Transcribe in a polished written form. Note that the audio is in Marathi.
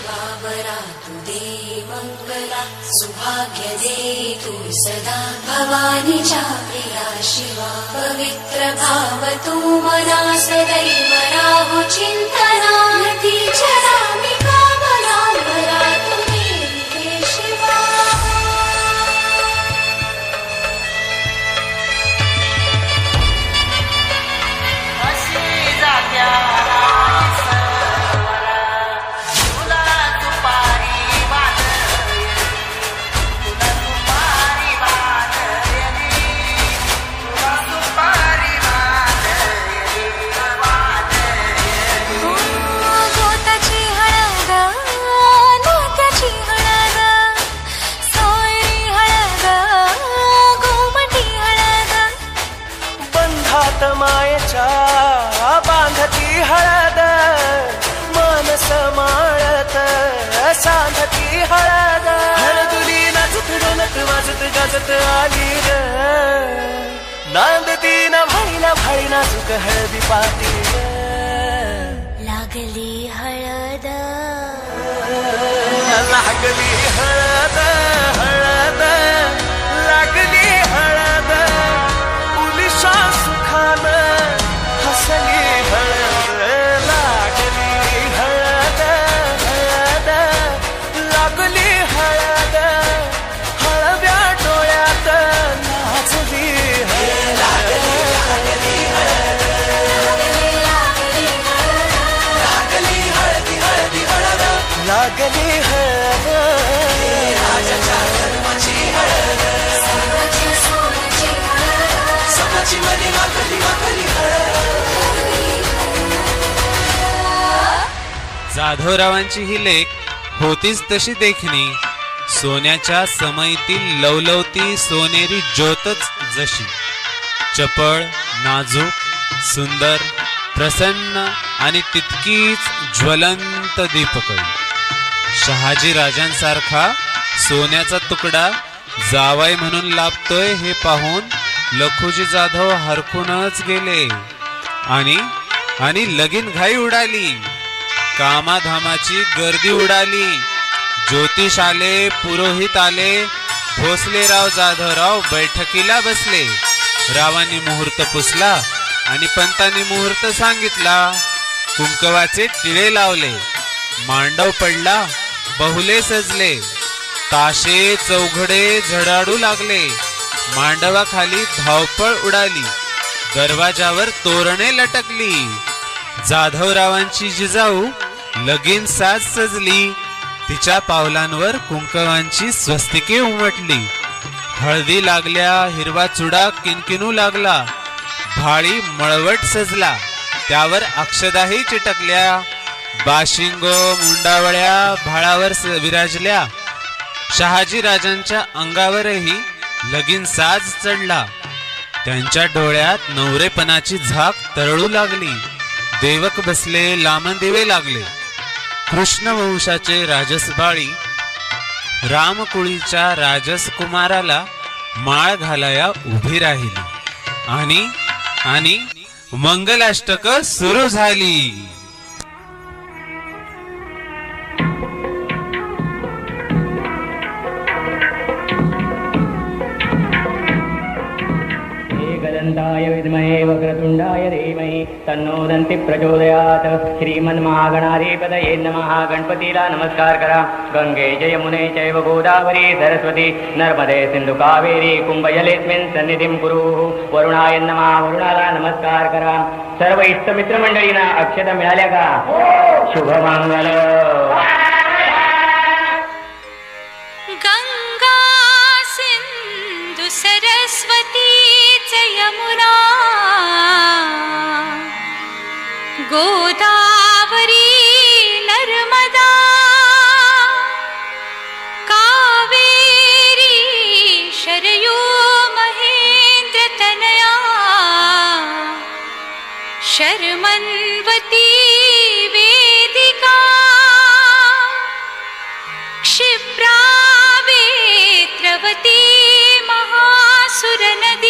शिवावरा तु दे मंगला सुभाग्यदे तु सदा भवानीच्या प्रिया शिवा पवित्र भाव तू मना सदैव राहु चिंतना नदी चरामि कामना वरा तु दे हे शिवा अशी जात्या मायेच्या बांधती हळद मानस माळत सांधती हळद हळदुली नाचत डोलत वाजत गाजत आली ग नांदती न भाळी नाजूक हळदी पाती लागली हळद लागली हळद हळद लागली हळद उलिशा सुखान हसली हळद लागली हळद हळद लागली हळद हळव्या डोळ्यात नाचली हळद लागली हळद लागली हळदी हळदी हळद लागली हळद राजाच्या धर्माची हळद सोनाची मनी लागली लागली जाधवरावांची ही लेख होतीच तशी देखणी सोन्याच्या समईतील लवलवती सोनेरी ज्योतच जशी चपळ नाजूक सुंदर प्रसन्न आणि तितकीच ज्वलंत दीपकळी शहाजी राजांसारखा सोन्याचा तुकडा जावाई म्हणून लाभतोय हे पाहून लखुजी जाधव हरखूनच गेले आणि लगीन घाई उडाली कामाधामाची गर्दी उडाली ज्योतिष आले पुरोहित आले भोसलेराव जाधवराव बैठकीला बसले रावांनी मुहूर्त पुसला आणि पंतांनी मुहूर्त सांगितला कुंकवाचे टिळे लावले मांडव पडला बहुले सजले ताशे चौघडे झडाडू लागले मांडवाखाली धावपळ उडाली दरवाजावर तोरणे लटकली जाधवरावांची जिजाऊ लगीन साज सजली तिच्या पावलांवर कुंकवांची स्वस्तिके उमटली हळदी लागल्या हिरवा चुडा किनकिनू लागला भाळी मळवट सजला त्यावर अक्षदाही चिटकल्या बाशिंग मुंडावळ्या भाळावर विराजल्या शहाजी राजांच्या अंगावरही लगीन साज चढला त्यांच्या डोळ्यात नवरेपणाची झाक तरळू लागली देवक बसले लामणदिवे लागले कृष्णवंशाचे राजसबाळी रामकुळीच्या राजसकुमाराला माळ घालाया उभी राहिली आणि मंगलाष्टक सुरू झाली गदन्ताय विद्महे वक्रतुण्डाय धीमहि तन्नो दन्ति प्रचोदयात् श्रीमन्महागणाधिपतये नमः गणपतीला नमस्कार करा गंगे जयमुने चैव गोदावरी सरस्वती नर्मदे सिंधु कावेरी कुंभजलेस्मिन् सन्निधिं कुरु वरुणाय नमः वरुणाला नमस्कार करा सर्व इष्टमित्र मंडळींना अक्षता मिळाल्या का शुभमंगल गंगा सिंधु सरस्वती यमुना गोदावरी नर्मदा कावेरी शरयू महेंद्र तनया शर्मन्वती वेदिका क्षिप्रा वेत्रवती महासुर नदी